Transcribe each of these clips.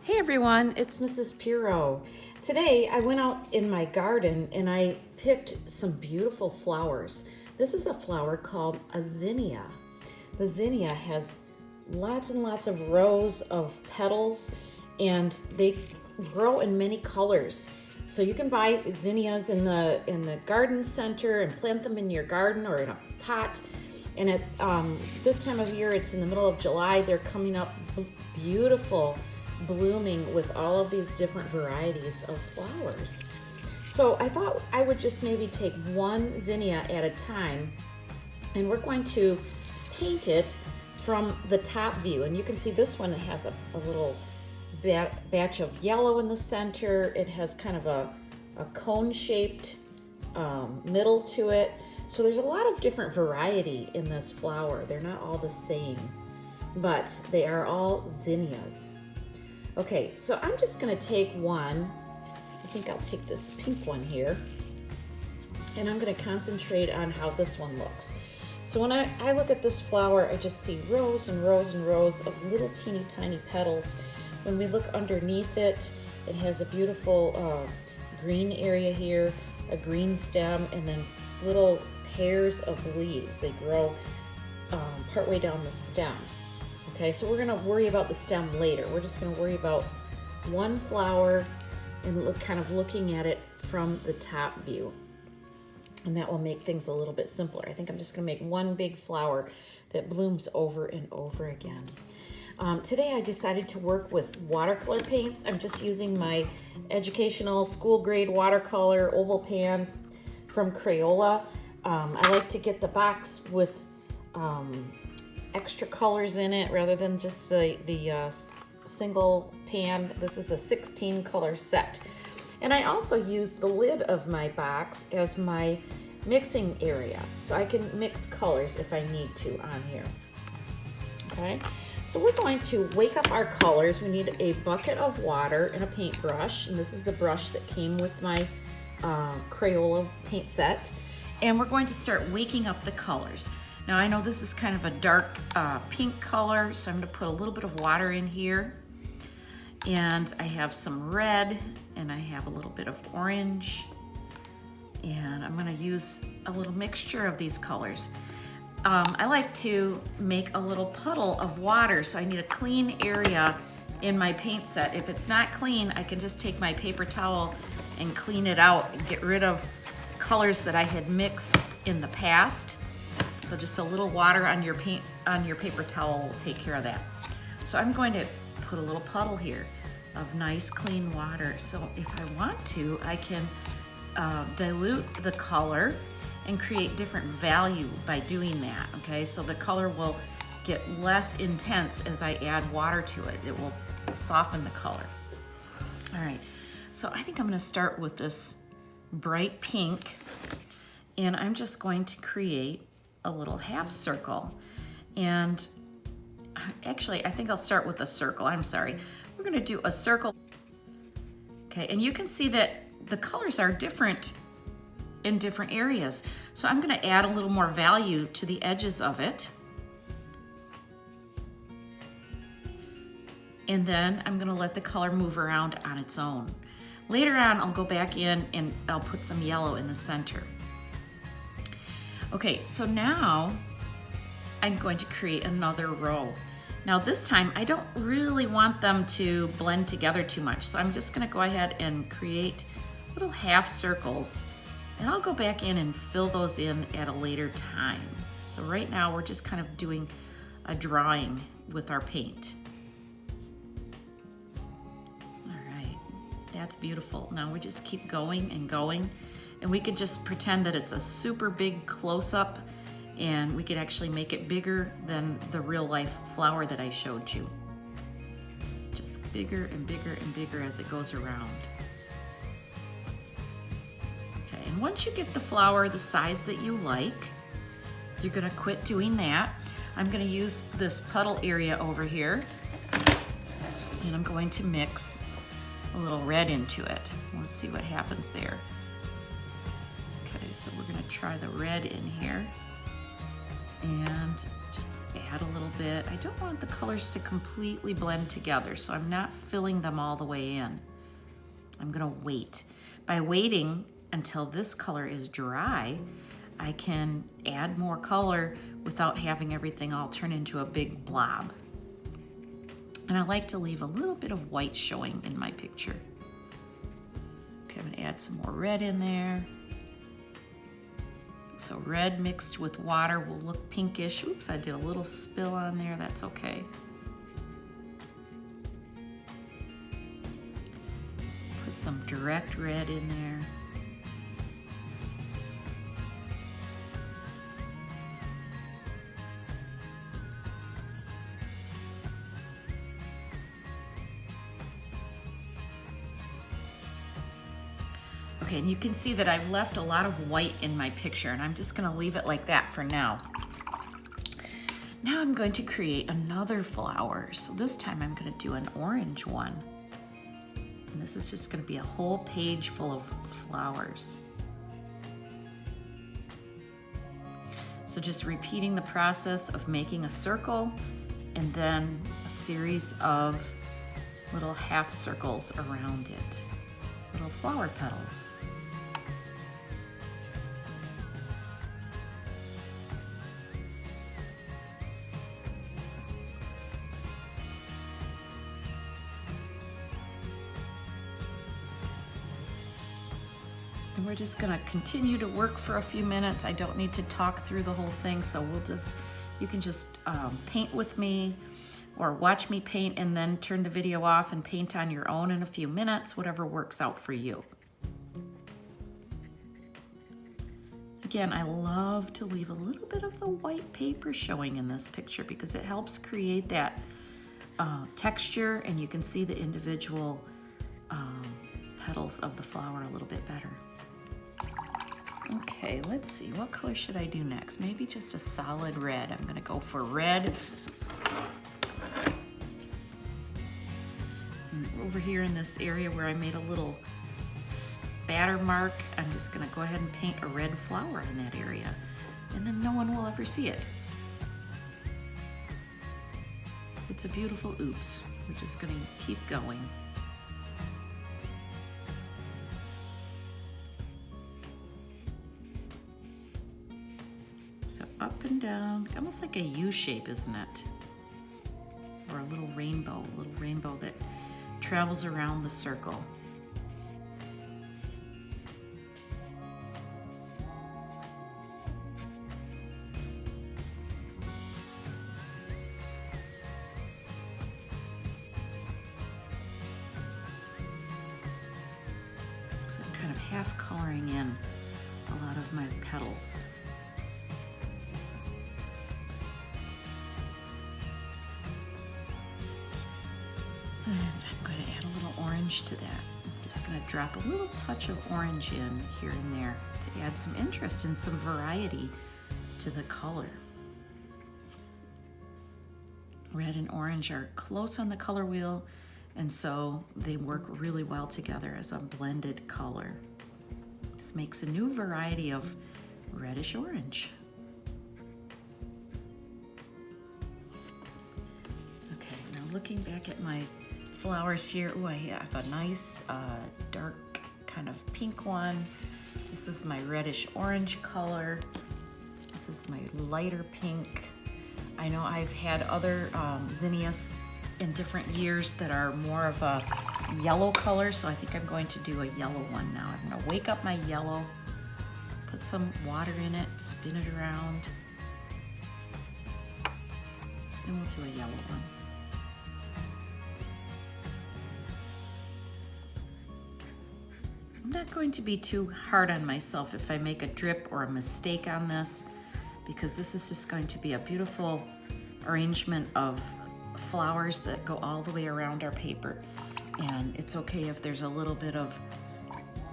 Hey everyone, it's Mrs. Piro. Today I went out in my garden and I picked some beautiful flowers. This is a flower called a zinnia. The zinnia has lots and lots of rows of petals and they grow in many colors. So you can buy zinnias in the garden center and plant them in your garden or in a pot. And at this time of year, it's in the middle of July, they're coming up beautiful, blooming with all of these different varieties of flowers. So I thought I would just maybe take one zinnia at a time, and we're going to paint it from the top view. And you can see this one has a little batch of yellow in the center. It has kind of a cone-shaped middle to it. So there's a lot of different variety in this flower. They're not all the same, but they are all zinnias. Okay, so I'm just gonna take one. I think I'll take this pink one here, and I'm gonna concentrate on how this one looks. So when I look at this flower, I just see rows and rows and rows of little teeny tiny petals. When we look underneath it, it has a beautiful green area here, a green stem, and then little pairs of leaves. They grow partway down the stem. Okay, so we're gonna worry about the stem later. We're just gonna worry about one flower and kind of looking at it from the top view. And that will make things a little bit simpler. I think I'm just gonna make one big flower that blooms over and over again. Today I decided to work with watercolor paints. I'm just using my educational school grade watercolor oval pan from Crayola. I like to get the box with extra colors in it rather than just the single pan. This is a 16 color set. And I also use the lid of my box as my mixing area, so I can mix colors if I need to on here. Okay, so we're going to wake up our colors. We need a bucket of water and a paintbrush, and this is the brush that came with my Crayola paint set. And we're going to start waking up the colors. Now I know this is kind of a dark pink color, so I'm gonna put a little bit of water in here. And I have some red, and I have a little bit of orange. And I'm gonna use a little mixture of these colors. I like to make a little puddle of water, so I need a clean area in my paint set. If it's not clean, I can just take my paper towel and clean it out and get rid of colors that I had mixed in the past. So just a little water on your paper towel will take care of that. So I'm going to put a little puddle here of nice clean water. So if I want to, I can dilute the color and create different value by doing that, okay? So the color will get less intense as I add water to it. It will soften the color. All right, so I think I'm gonna start with this bright pink, and I'm just going to create a little half circle. And actually, I think I'll start with a circle. I'm sorry. We're gonna do a circle. Okay, and you can see that the colors are different in different areas. So I'm gonna add a little more value to the edges of it. And then I'm gonna let the color move around on its own. Later on, I'll go back in and I'll put some yellow in the center. Okay, so now I'm going to create another row. Now this time, I don't really want them to blend together too much, so I'm just gonna go ahead and create little half circles, and I'll go back in and fill those in at a later time. So right now, we're just kind of doing a drawing with our paint. That's beautiful. Now we just keep going and going, and we can just pretend that it's a super big close-up, and we could actually make it bigger than the real life flower that I showed you. Just bigger and bigger and bigger as it goes around. Okay, and once you get the flower the size that you like, you're gonna quit doing that. I'm gonna use this puddle area over here, and I'm going to mix a little red into it. Let's see what happens there. Okay, so we're gonna try the red in here. and just add a little bit. I don't want the colors to completely blend together, so I'm not filling them all the way in. I'm gonna wait. By waiting until this color is dry, I can add more color without having everything all turn into a big blob. And I like to leave a little bit of white showing in my picture. Okay, I'm gonna add some more red in there. So red mixed with water will look pinkish. Oops, I did a little spill on there, that's okay. Put some direct red in there. Okay, and you can see that I've left a lot of white in my picture, and I'm just gonna leave it like that for now. Now I'm going to create another flower. So this time I'm gonna do an orange one. And this is just gonna be a whole page full of flowers. So just repeating the process of making a circle and then a series of little half circles around it, little flower petals. And we're just gonna continue to work for a few minutes. I don't need to talk through the whole thing, so you can just paint with me or watch me paint and then turn the video off and paint on your own in a few minutes, whatever works out for you. Again, I love to leave a little bit of the white paper showing in this picture because it helps create that texture, and you can see the individual petals of the flower a little bit better. Okay, let's see, what color should I do next? Maybe just a solid red. I'm gonna go for red. And over here in this area where I made a little spatter mark, I'm just gonna go ahead and paint a red flower in that area, and then no one will ever see it. It's a beautiful oops. We're just gonna keep going. So up and down, almost like a U shape, isn't it? Or a little rainbow that travels around the circle. So I'm kind of half coloring in a lot of my petals. And I'm going to add a little orange to that. I'm just going to drop a little touch of orange in here and there to add some interest and some variety to the color. Red and orange are close on the color wheel, and so they work really well together as a blended color. This makes a new variety of reddish orange. Okay, now looking back at my flowers here, oh, I have a nice dark kind of pink one. This is my reddish orange color. This is my lighter pink. I know I've had other zinnias in different years that are more of a yellow color, so I think I'm going to do a yellow one now. I'm gonna wake up my yellow, put some water in it, spin it around, and we'll do a yellow one. I'm not going to be too hard on myself if I make a drip or a mistake on this, because this is just going to be a beautiful arrangement of flowers that go all the way around our paper. And it's okay if there's a little bit of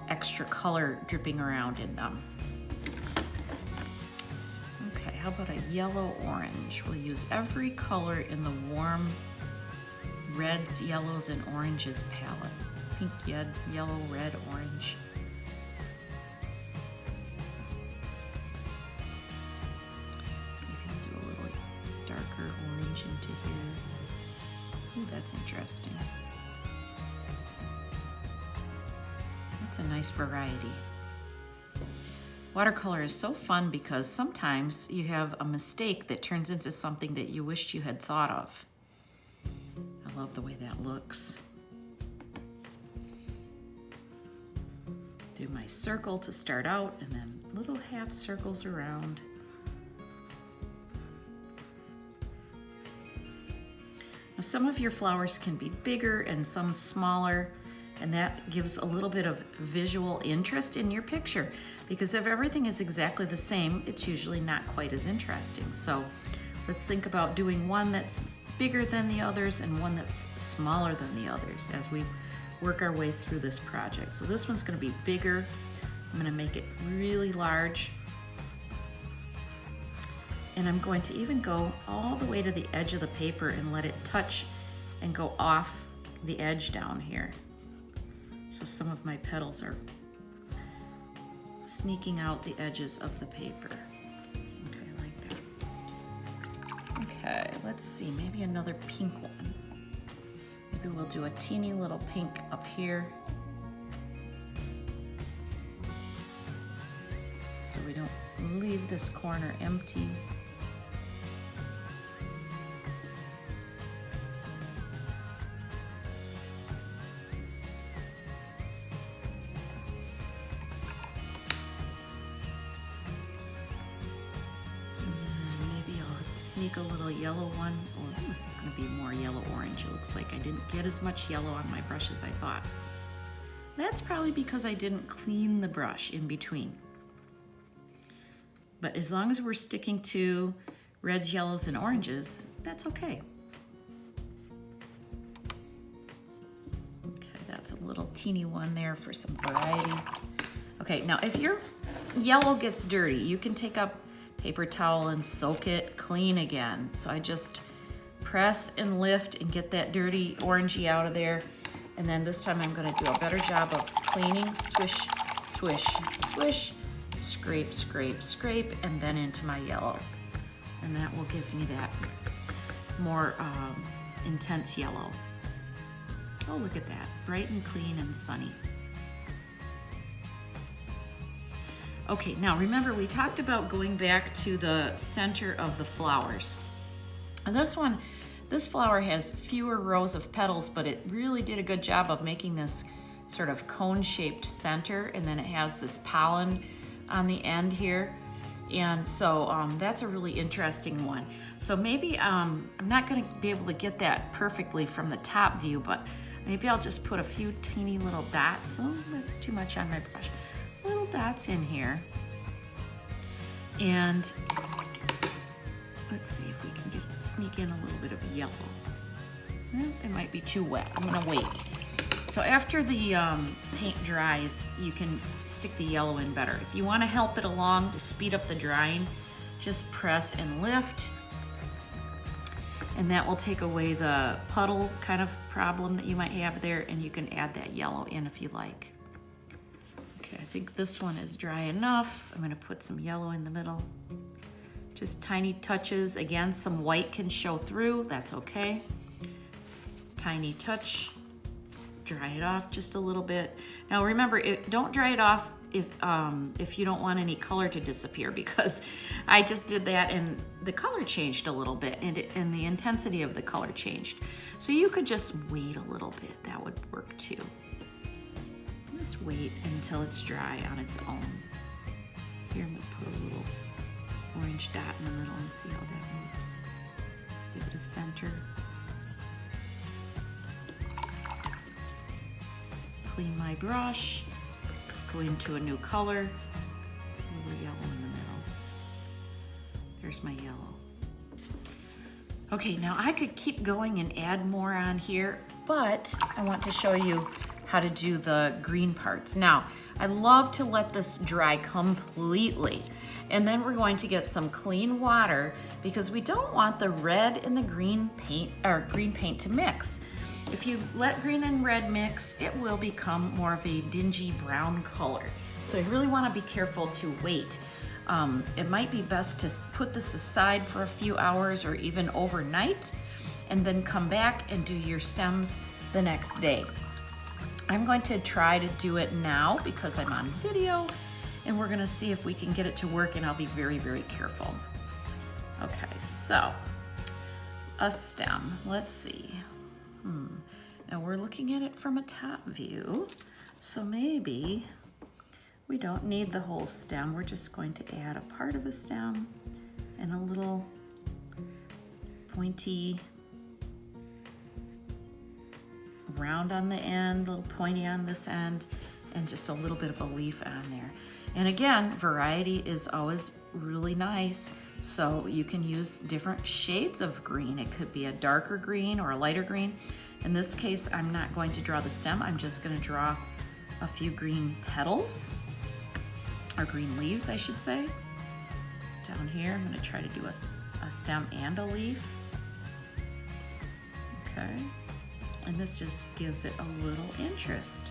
extra color dripping around in them. Okay, how about a yellow-orange? We'll use every color in the warm reds, yellows, and oranges palette. Pink, yellow, red, orange. Maybe do that's interesting. That's a nice variety. Watercolor is so fun because sometimes you have a mistake that turns into something that you wished you had thought of. I love the way that looks. Do my circle to start out and then little half circles around. Now some of your flowers can be bigger and some smaller, and that gives a little bit of visual interest in your picture, because if everything is exactly the same, it's usually not quite as interesting. So let's think about doing one that's bigger than the others and one that's smaller than the others as we work our way through this project. So this one's going to be bigger. I'm going to make it really large. And I'm going to even go all the way to the edge of the paper and let it touch and go off the edge down here. So some of my petals are sneaking out the edges of the paper. Okay, like that. Okay, let's see, maybe another pink one. Maybe we'll do a teeny little pink up here, so we don't leave this corner empty. Sneak a little yellow one. Oh, this is going to be more yellow-orange. It looks like I didn't get as much yellow on my brush as I thought. That's probably because I didn't clean the brush in between. But as long as we're sticking to reds, yellows, and oranges, that's okay. Okay, that's a little teeny one there for some variety. Okay, now if your yellow gets dirty, you can take up paper towel and soak it clean again. So I just press and lift and get that dirty orangey out of there. And then this time I'm going to do a better job of cleaning. Swish, swish, swish, scrape, scrape, scrape, and then into my yellow. And that will give me that more intense yellow. Oh, look at that. Bright and clean and sunny. Okay, now remember we talked about going back to the center of the flowers. And this flower has fewer rows of petals, but it really did a good job of making this sort of cone-shaped center, and then it has this pollen on the end here. And so that's a really interesting one. So maybe, I'm not gonna be able to get that perfectly from the top view, but maybe I'll just put a few teeny little dots. Oh, that's too much on my brush. Little dots in here, and let's see if we can sneak in a little bit of yellow. It might be too wet. I'm gonna wait. So after the paint dries, you can stick the yellow in better. If you want to help it along to speed up the drying, just press and lift, and that will take away the puddle kind of problem that you might have there, and you can add that yellow in if you like. Okay, I think this one is dry enough. I'm gonna put some yellow in the middle. Just tiny touches. Again, some white can show through, that's okay. Tiny touch, dry it off just a little bit. Now remember, don't dry it off if you don't want any color to disappear, because I just did that and the color changed a little bit, and the intensity of the color changed. So you could just wait a little bit, that would work too. Just wait until it's dry on its own. Here, I'm gonna put a little orange dot in the middle and see how that moves. Give it a center. Clean my brush, go into a new color, a little yellow in the middle. There's my yellow. Okay, now I could keep going and add more on here, but I want to show you how to do the green parts. Now, I love to let this dry completely, and then we're going to get some clean water, because we don't want the red and the green paint, or green paint, to mix. If you let green and red mix, it will become more of a dingy brown color. So you really want to be careful to wait. It might be best to put this aside for a few hours or even overnight, and then come back and do your stems the next day. I'm going to try to do it now because I'm on video, and we're gonna see if we can get it to work, and I'll be very, very careful. Okay, so a stem, let's see. Now we're looking at it from a top view, so maybe we don't need the whole stem. We're just going to add a part of a stem and a little pointy round on the end, a little pointy on this end, and just a little bit of a leaf on there. And again, variety is always really nice, so you can use different shades of green. It could be a darker green or a lighter green. In this case, I'm not going to draw the stem. I'm just going to draw a few green petals, or green leaves, I should say. Down here, I'm going to try to do a stem and a leaf. Okay, and this just gives it a little interest.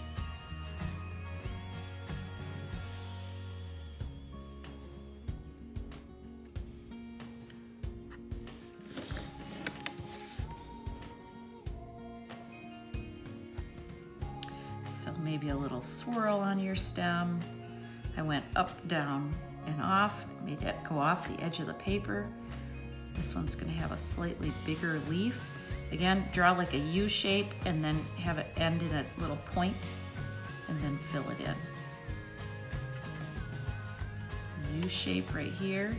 So maybe a little swirl on your stem. I went up, down, and off, made that go off the edge of the paper. This one's gonna have a slightly bigger leaf. Again, draw like a U shape and then have it end in a little point and then fill it in. U shape right here,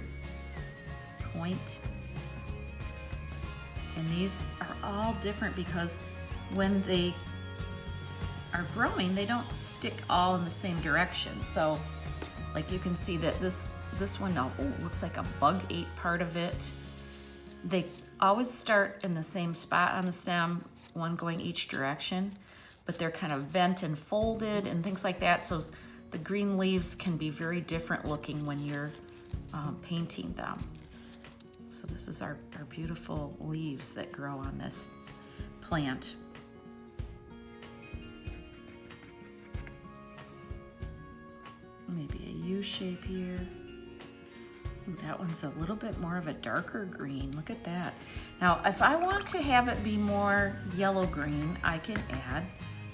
point. And these are all different because when they are growing, they don't stick all in the same direction. So like you can see that this one now, looks like a bug ate part of it. They always start in the same spot on the stem, one going each direction, but they're kind of bent and folded and things like that. So the green leaves can be very different looking when you're painting them. So this is our beautiful leaves that grow on this plant. Maybe a U shape here. Ooh, that one's a little bit more of a darker green. Look at that. Now, if I want to have it be more yellow-green, I can add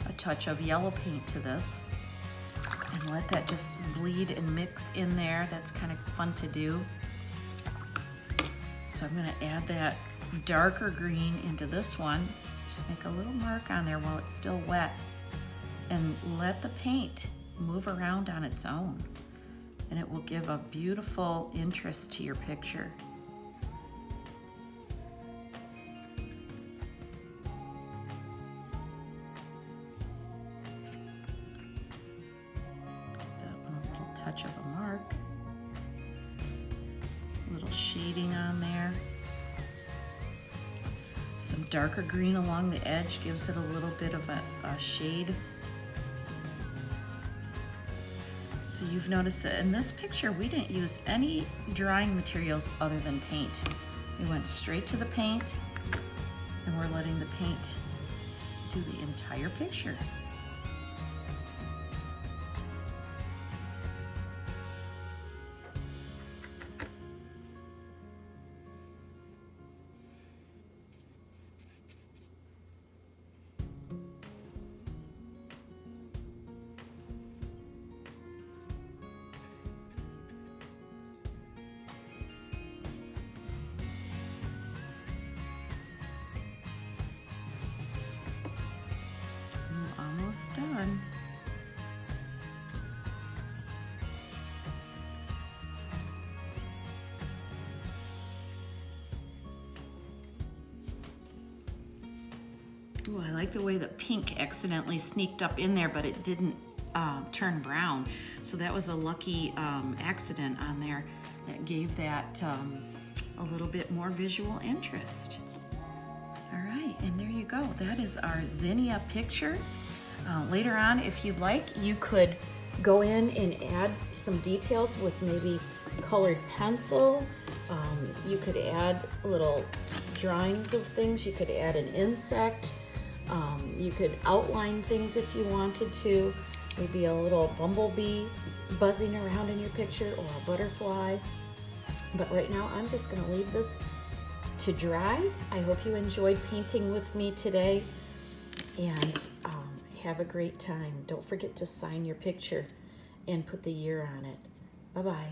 a touch of yellow paint to this and let that just bleed and mix in there. That's kind of fun to do. So I'm gonna add that darker green into this one. Just make a little mark on there while it's still wet and let the paint move around on its own, and it will give a beautiful interest to your picture. That one a little touch of a mark, a little shading on there. Some darker green along the edge gives it a little bit of a shade. So you've noticed that in this picture, we didn't use any drying materials other than paint. We went straight to the paint, and we're letting the paint do the entire picture. Almost done. Ooh, I like the way the pink accidentally sneaked up in there, but it didn't turn brown. So that was a lucky accident on there that gave that a little bit more visual interest. All right, and there you go. That is our zinnia picture. Later on, if you'd like, you could go in and add some details with maybe colored pencil. You could add little drawings of things. You could add an insect. You could outline things if you wanted to. Maybe a little bumblebee buzzing around in your picture or a butterfly. But right now, I'm just going to leave this to dry. I hope you enjoyed painting with me today, and have a great time. Don't forget to sign your picture and put the year on it. Bye-bye.